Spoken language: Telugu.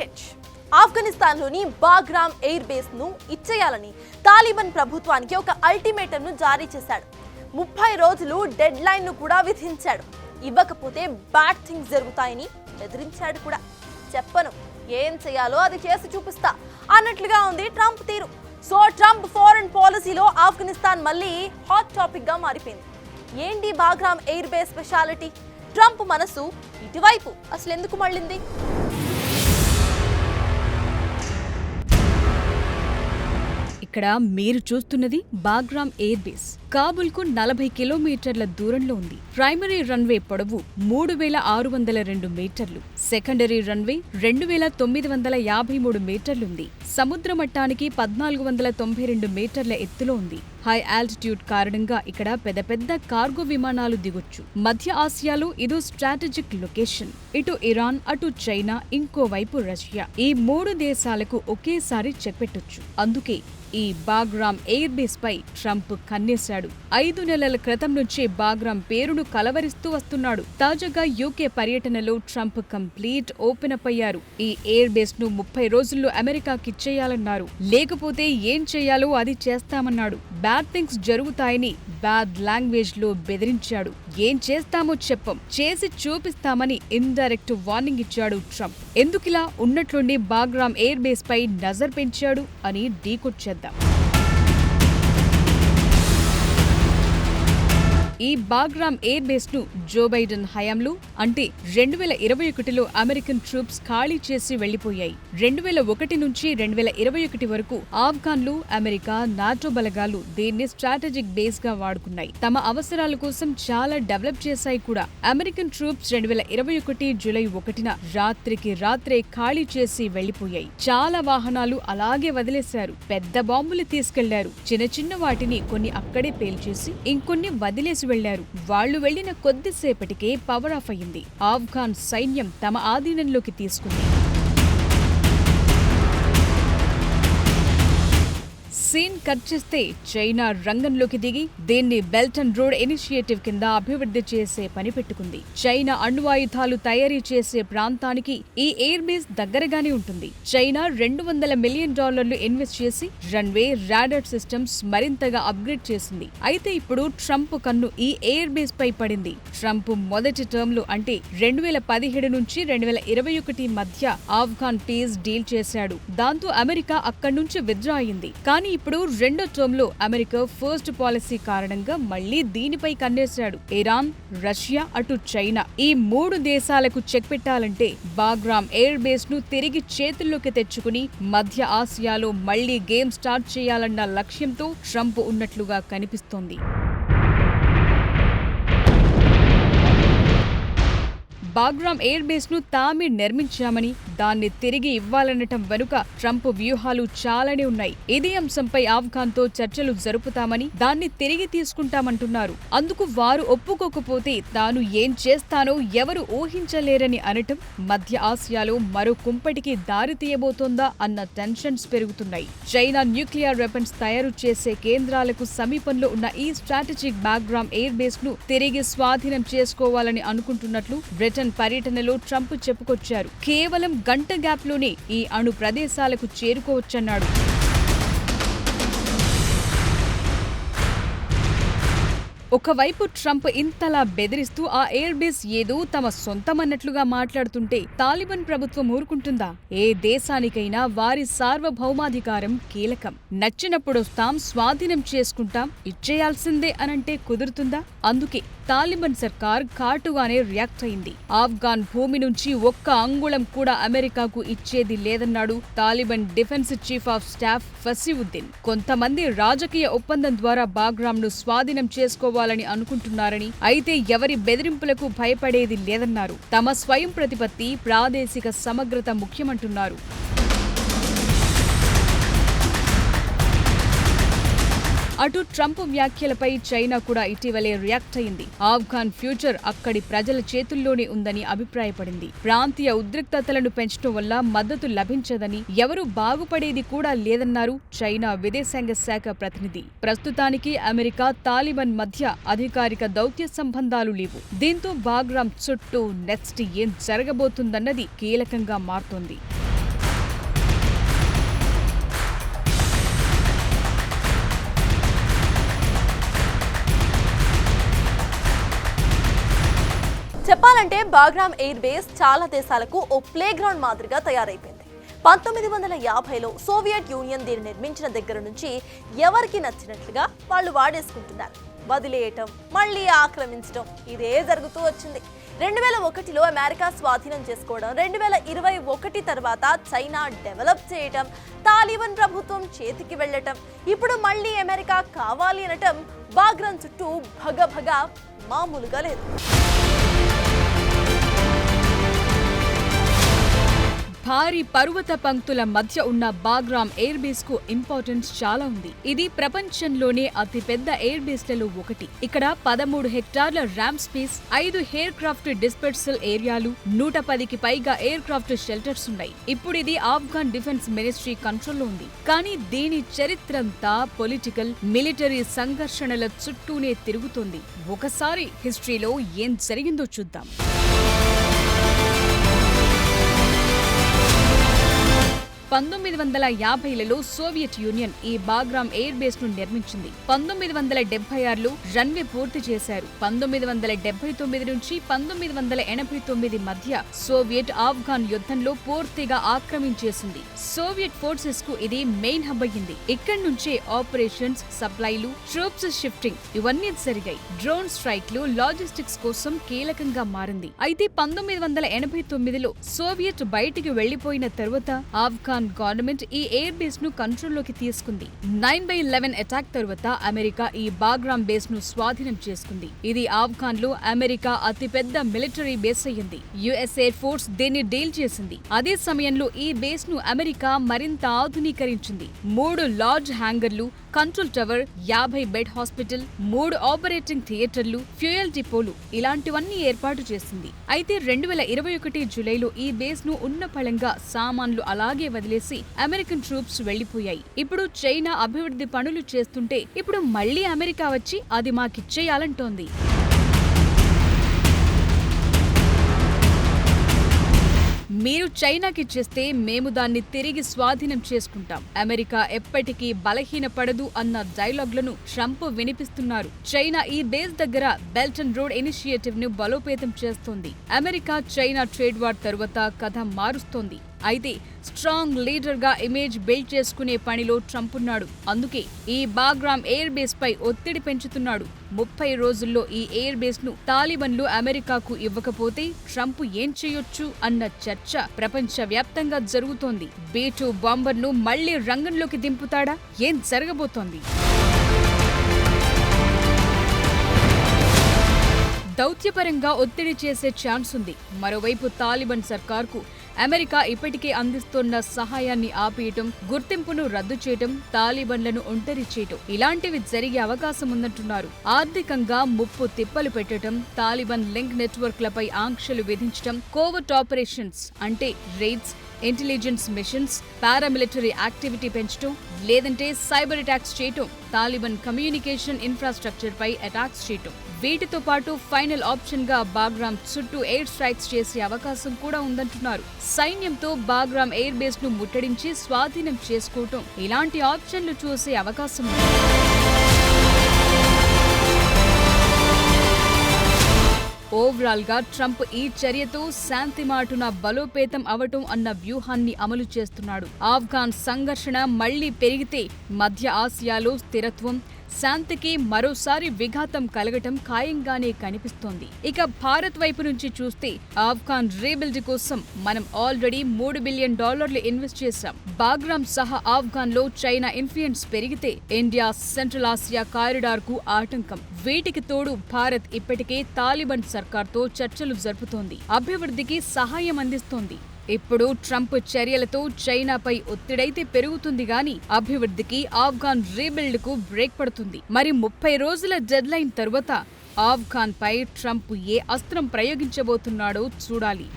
ప్యాకేజ్. ఆఫ్ఘనిస్తాన్లోని బాగ్రామ్ ఎయిర్ బేస్ ను ఇచ్చేయాలని తాలిబాన్ ప్రభుత్వానికి ఒక అల్టిమేటం ను జారీ చేశాడు. 30 రోజులు డెడ్ లైన్ ను కూడా విధించాడు. ఇవ్వకపోతే బ్యాడ్ థింగ్స్ జరుగుతాయని బెదిరించాడు కూడా. చెప్పను, ఏం చేయాలో అది చేసి చూపిస్తా అన్నట్లుగా ఉంది ట్రంప్ తీరు. సో ట్రంప్ ఫారెన్ పాలసీలో ఆఫ్ఘనిస్తాన్ మళ్ళీ హాట్ టాపిక్ గా మారిపోయింది. ఏంటి Bagram air base speciality? Trump మనసు ఇటువైపు అసలు ఎందుకు మళ్ళింది? ఇక్కడ మీరు చూస్తున్నది బాగ్రామ్ ఎయిర్ బేస్. కాబుల్ కు 40 కిలోమీటర్ల దూరంలో ఉంది. ప్రైమరీ రన్వే పొడవు 3602 మీటర్లు, సెకండరీ రన్వే 2953 మీటర్లుంది. సముద్ర మట్టానికి 1492 మీటర్ల ఎత్తులో ఉంది. హై ఆల్టిట్యూడ్ కారణంగా ఇక్కడ పెద్ద పెద్ద కార్గో విమానాలు దిగొచ్చు. మధ్య ఆసియాలో ఇదో స్ట్రాటజిక్ లొకేషన్. ఇటు ఇరాన్, అటు చైనా, ఇంకోవైపు రష్యా, ఈ 3 దేశాలకు ఒకేసారి చెక్ పెట్టొచ్చు. అందుకే ఈ బాగ్రామ్ ఎయిర్ బేస్ పై ట్రంప్ కన్నేశాడు. 5 నెలల క్రితం నుంచే బాగ్రామ్ పేరును కలవరిస్తూ వస్తున్నాడు. తాజాగా యూకే పర్యటనలో ట్రంప్ కంప్లీట్ ఓపెన్ అప్ అయ్యారు. ఈ ఎయిర్ బేస్ ను 30 రోజుల్లో అమెరికాకిచ్చేయాలన్నారు. లేకపోతే ఏం చేయాలో అది చేస్తామన్నాడు. బ్యాడ్ థింగ్స్ జరుగుతాయని బ్యాడ్ లాంగ్వేజ్ లో బెదిరించాడు. ఏం చేస్తామో చెప్పం, చేసి చూపిస్తామని ఇండైరెక్ట్ వార్నింగ్ ఇచ్చాడు ట్రంప్. ఎందుకిలా ఉన్నట్లుండి బాగ్రామ్ ఎయిర్ బేస్ పై నజర్ పెంచాడు అని డీకొచ్చేద్దాం. ఈ బాగ్రామ్ ఎయిర్ బేస్ ను జో బైడెన్ హయాంలో అంటే 2021లో అమెరికన్ ట్రూప్స్ ఖాళీ చేసి వెళ్లిపోయాయి. 2001 నుంచి 2021 వరకు ఆఫ్ఘన్లు, అమెరికా, నాటో బలగాలు దీన్ని స్ట్రాటజిక్ బేస్ గా వాడుకున్నాయి. తమ అవసరాల కోసం చాలా డెవలప్ చేశాయి కూడా. అమెరికన్ ట్రూప్స్ 2021 జూలై 1న రాత్రికి రాత్రే ఖాళీ చేసి వెళ్లిపోయాయి. చాలా వాహనాలు అలాగే వదిలేశారు. పెద్ద బాంబులు తీసుకెళ్లారు. చిన్న చిన్న వాటిని కొన్ని అక్కడే పేల్చేసి ఇంకొన్ని వదిలేసి వెళ్లారు. వాళ్లు వెళ్లిన కొద్దిసేపటికే పవర్ ఆఫ్ అయింది. ఆఫ్ఘాన్ సైన్యం తమ ఆధీనంలోకి తీసుకుంది. సీన్ కట్ చేస్తే చైనా రంగంలోకి దిగి దీన్ని బెల్ట్ అండ్ రోడ్ ఇనిషియేటివ్ కింద అభివృద్ధి చేసే పని పెట్టుకుంది. చైనా అణ్వాయుధాలు తయారీ చేసే ప్రాంతానికి ఈ ఎయిర్ బేస్ దగ్గరగానే ఉంటుంది. చైనా $200 మిలియన్ ఇన్వెస్ట్ చేసి రన్వే, రాడార్ సిస్టమ్స్ మరింతగా అప్గ్రేడ్ చేసింది. అయితే ఇప్పుడు ట్రంప్ కన్ను ఈ ఎయిర్ బేస్ పై పడింది. ట్రంప్ మొదటి టర్మ్ లో అంటే 2017 నుంచి 2021 మధ్య ఆఫ్ఘాన్ పీస్ డీల్ చేశాడు. దాంతో అమెరికా అక్కడి నుంచి విత్డ్రా అయింది. కానీ ఇప్పుడు రెండో టర్మ్ లో అమెరికా ఫస్ట్ పాలసీ కారణంగా మళ్లీ దీనిపై కన్నేశాడు. ఇరాన్, రష్యా, అటు చైనా, ఈ 3 దేశాలకు చెక్ పెట్టాలంటే బాగ్రామ్ ఎయిర్ బేస్ ను తిరిగి చేతుల్లోకి తెచ్చుకుని మధ్య ఆసియాలో మళ్లీ గేమ్ స్టార్ట్ చేయాలన్న లక్ష్యంతో ట్రంప్ ఉన్నట్లుగా కనిపిస్తోంది. బాగ్రామ్ ఎయిర్ బేస్ ను తామే నిర్మించామని దాన్ని తిరిగి ఇవ్వాలనటం వెనుక ట్రంప్ వ్యూహాలు చాలానే ఉన్నాయి. ఇదే అంశంపై ఆఫ్ఘాన్ తో చర్చలు జరుపుతామని, దాన్ని తిరిగి తీసుకుంటామంటున్నారు. అందుకు వారు ఒప్పుకోకపోతే తాను ఏం చేస్తానో ఎవరు ఊహించలేరని అనటం మధ్య ఆసియాలో మరో కుంపటికి దారి తీయబోతోందా అన్న టెన్షన్స్ పెరుగుతున్నాయి. చైనా న్యూక్లియర్ వెపన్స్ తయారు చేసే కేంద్రాలకు సమీపంలో ఉన్న ఈ స్ట్రాటజిక్ బాగ్రామ్ ఎయిర్ బేస్ ను తిరిగి స్వాధీనం చేసుకోవాలని అనుకుంటున్నట్లు బ్రిటన్ పర్యటనలో ట్రంప్ చెప్పుకొచ్చారు. కేవలం గంట గ్యాప్ లోనే ఈ అణు ప్రదేశాలకు చేరుకోవచ్చన్నాడు. ఒకవైపు ట్రంప్ ఇంతలా బెదిరిస్తూ ఆ ఎయిర్ బేస్ ఏదో తమ సొంతమన్నట్లుగా మాట్లాడుతుంటే తాలిబాన్ ప్రభుత్వం ఊరుకుంటుందా? ఏ దేశానికైనా వారి సార్వభౌమాధికారం కీలకం. నచ్చినప్పుడొస్తాం, స్వాధీనం చేసుకుంటాం, ఇచ్చేయాల్సిందే అనంటే కుదురుతుందా? అందుకే తాలిబాన్ సర్కార్ ఘాటుగానే రియాక్ట్ అయింది. ఆఫ్ఘాన్ భూమి నుంచి ఒక్క అంగుళం కూడా అమెరికాకు ఇచ్చేది లేదన్నాడు Taliban defence chief of staff Fasihuddin. కొంతమంది రాజకీయ ఒప్పందం ద్వారా బాగ్రామ్ ను స్వాధీనం చేసుకోవాలని అనుకుంటున్నారని, అయితే ఎవరి బెదిరింపులకు భయపడేది లేదన్నారు. తమ స్వయం ప్రతిపత్తి, ప్రాదేశిక సమగ్రత ముఖ్యమంటున్నారు. అటు ట్రంప్ వ్యాఖ్యలపై చైనా కూడా ఇటీవలే రియాక్ట్ అయింది. ఆఫ్ఘాన్ ఫ్యూచర్ అక్కడి ప్రజల చేతుల్లోనే ఉందని అభిప్రాయపడింది. ప్రాంతీయ ఉద్రిక్తతలను పెంచడం వల్ల మద్దతు లభించదని, ఎవరూ బాగుపడేది కూడా లేదన్నారు చైనా విదేశాంగ శాఖ ప్రతినిధి. ప్రస్తుతానికి అమెరికా, తాలిబాన్ మధ్య అధికారిక దౌత్య సంబంధాలు లేవు. దీంతో బాగ్రామ్ చుట్టూ నెక్స్ట్ ఏం జరగబోతుందన్నది కీలకంగా మారుతోంది. చెప్పాలంటే బాగ్రామ్ ఎయిర్ బేస్ చాలా దేశాలకు ఓ ప్లే గ్రౌండ్ మాదిరిగా తయారైపోయింది. 1950లో సోవియట్ యూనియన్ దీన్ని నిర్మించిన దగ్గర నుంచి ఎవరికి నచ్చినట్లుగా వాళ్ళు వాడేసుకుంటున్నారు. వదిలేయటం, మళ్ళీ ఆక్రమించడం ఇదే జరుగుతూ వచ్చింది. 2001లో అమెరికా స్వాధీనం చేసుకోవడం, 2021 తర్వాత చైనా డెవలప్ చేయటం, తాలిబాన్ ప్రభుత్వం చేతికి వెళ్ళటం, ఇప్పుడు మళ్ళీ అమెరికా కావాలి అనటం బాగ్రామ్ చుట్టూ భగభగ మామూలుగా లేదు. భారీ పర్వత పంక్తుల మధ్య ఉన్న బాగ్రామ్ ఎయిర్ బేస్ కు ఇంపార్టెన్స్ చాలా ఉంది. ఇది ప్రపంచంలోనే అతిపెద్ద ఎయిర్ బేస్లలో ఒకటి. ఇక్కడ 13 హెక్టార్ల ర్యామ్ స్పేస్, 5 ఎయిర్ క్రాఫ్ట్ డిస్పెర్సల్ ఏరియాలు, 110కి పైగా ఎయిర్ క్రాఫ్ట్ షెల్టర్స్ ఉన్నాయి. ఇప్పుడు ఇది ఆఫ్ఘన్ డిఫెన్స్ మినిస్ట్రీ కంట్రోల్లో ఉంది. కానీ దీని చరిత్రంతా పొలిటికల్, మిలిటరీ సంఘర్షణల చుట్టూనే తిరుగుతోంది. ఒకసారి హిస్టరీలో ఏం జరిగిందో చూద్దాం. 1950లలో సోవియట్ యూనియన్ ఈ బాగ్రామ్ ఎయిర్ బేస్ ను నిర్మించింది. 1976లో రన్వే పూర్తి చేశారు. 1979 నుంచి 1989 మధ్య సోవియట్ ఆఫ్ఘన్ యుద్ధంలో పూర్తిగా ఆక్రమించేసింది. సోవియట్ ఫోర్సెస్ కు ఇది మెయిన్ హబ్ అయ్యింది. ఇక్కడి నుంచే ఆపరేషన్స్, సప్లైలు, ట్రూప్స్ షిఫ్టింగ్ ఇవన్నీ జరిగాయి. డ్రోన్ స్ట్రైక్లు, లాజిస్టిక్స్ కోసం కీలకంగా మారింది. అయితే 1989లో సోవియట్ బయటికి వెళ్లిపోయిన తరువాత ఆఫ్ఘన్ గవర్నమెంట్ ఈ ఎయిర్ బేస్ ను కంట్రోల్లోకి తీసుకుంది. 9/11 అటాక్ తరువాత అమెరికా ఈ బాగ్రామ్ బేస్ ను స్వాధీనం చేసుకుంది. ఇది ఆఫ్ఘన్ లో అమెరికా అతిపెద్ద మిలిటరీ బేస్ అయ్యింది. యుఎస్ ఎయిర్ ఫోర్స్ దీన్ని డీల్ చేసింది. అదే సమయంలో ఈ బేస్ ను అమెరికా మరింత ఆధునీకరించింది. 3 లార్జ్ హ్యాంగర్లు, control tower, 50 bed hospital, 3 operating థియేటర్లు, ఫ్యూయల్ డిపోలు ఇలాంటివన్నీ ఏర్పాటు చేసింది. అయితే 2021 జూలైలో ఈ బేస్ ను ఉన్నపళంగా సామాన్లు అలాగే వదిలేసి అమెరికన్ ట్రూప్స్ వెళ్లిపోయాయి. ఇప్పుడు చైనా అభివృద్ధి పనులు చేస్తుంటే ఇప్పుడు మళ్లీ అమెరికా వచ్చి అది మాకిచ్చేయాలంటోంది. మీరు చైనాకిచ్చేస్తే మేము దాన్ని తిరిగి స్వాధీనం చేసుకుంటాం, అమెరికా ఎప్పటికీ బలహీనపడదు అన్న డైలాగ్లను ట్రంప్ వినిపిస్తున్నారు. చైనా ఈ బేస్ దగ్గర బెల్ట్ అండ్ రోడ్ ఇనిషియేటివ్ ను బలోపేతం చేస్తోంది. అమెరికా చైనా ట్రేడ్ వార్ తరువాత కథ మారుస్తోంది. అయితే స్ట్రాంగ్ లీడర్ గా ఇమేజ్ బిల్డ్ చేసుకునే పనిలో ట్రంప్ ఉన్నాడు. అందుకే ఈ బాగ్రామ్ ఎయిర్ బేస్ పై ఒత్తిడి పెంచుతున్నాడు. 30 రోజుల్లో ఈ ఎయిర్ బేస్ ను తాలిబాన్లు అమెరికాకు ఇవ్వకపోతే ట్రంప్ ఏం చేయొచ్చు అన్న చర్చ ప్రపంచ వ్యాప్తంగా జరుగుతోంది. B-2 బాంబర్ ను మళ్లీ రంగంలోకి దింపుతాడా? ఏం జరగబోతోంది? దౌత్యపరంగా ఒత్తిడి చేసే ఛాన్స్ ఉంది. మరోవైపు తాలిబాన్ సర్కార్కు అమెరికా ఇప్పటికే అందిస్తున్న సహాయాన్ని ఆపేయటం, గుర్తింపును రద్దు చేయటం, తాలిబాన్లను ఒంటరి చేయటం ఇలాంటివి జరిగే అవకాశం ఉందంటున్నారు. ఆర్థికంగా ముప్పు తిప్పలు పెట్టడం, తాలిబాన్ లింక్ నెట్వర్క్లపై ఆంక్షలు విధించడం, కోవర్ట్ ఆపరేషన్స్ అంటే rides, intelligence machines, paramilitary activity పెంచడం, లేదంటే సైబర్ అటాక్స్ చేయటం, తాలిబాన్ కమ్యూనికేషన్ ఇన్ఫ్రాస్ట్రక్చర్ పై అటాక్స్ చేయటం. వీటితో పాటు ఫైనల్ ఆప్షన్ గా బాగ్రామ్ చుట్టూ ఎయిర్ స్ట్రైక్స్ చేసే అవకాశం కూడా ఉందంటున్నారు. సైన్యంతో బాగ్రామ్ ఎయిర్ బేస్ ను ముట్టడించి స్వాధీనం చేసుకోవటం ఇలాంటి ఆప్షన్లు చూసే అవకాశం ఉంది. ఓవరాల్ గా ట్రంప్ ఈ చర్యతో శాంతి మాటున బలోపేతం అవటం అన్న వ్యూహాన్ని అమలు చేస్తున్నాడు. ఆఫ్ఘన్ సంఘర్షణ మళ్లీ పెరిగితే మధ్య ఆసియాలో స్థిరత్వం, శాంతికి మరోసారి విఘాతం కలగటం ఖాయంగానే కనిపిస్తోంది. ఇక భారత్ వైపు నుంచి చూస్తే ఆఫ్ఘన్ రీబిల్డ్ కోసం మనం ఆల్రెడీ $3 బిలియన్ ఇన్వెస్ట్ చేశాం. బాగ్రామ్ సహా ఆఫ్ఘన్ లో చైనా ఇన్ఫ్లుయెన్స్ పెరిగితే ఇండియా సెంట్రల్ ఆసియా కారిడార్ కు ఆటంకం. వీటికి తోడు భారత్ ఇప్పటికే తాలిబాన్ సర్కార్తో చర్చలు జరుపుతోంది, అభివృద్ధికి సహాయం అందిస్తోంది. ఇప్పుడు ట్రంప్ చర్యలతో చైనాపై ఒత్తిడైతే పెరుగుతుంది గాని అభివృద్ధికి, ఆఫ్ఘన్ రీబిల్డ్ కు బ్రేక్ పడుతుంది. మరి 30 రోజుల డెడ్ లైన్ తరువాత ఆఫ్ఘన్ పై ట్రంప్ ఏ అస్త్రం ప్రయోగించబోతున్నాడో చూడాలి.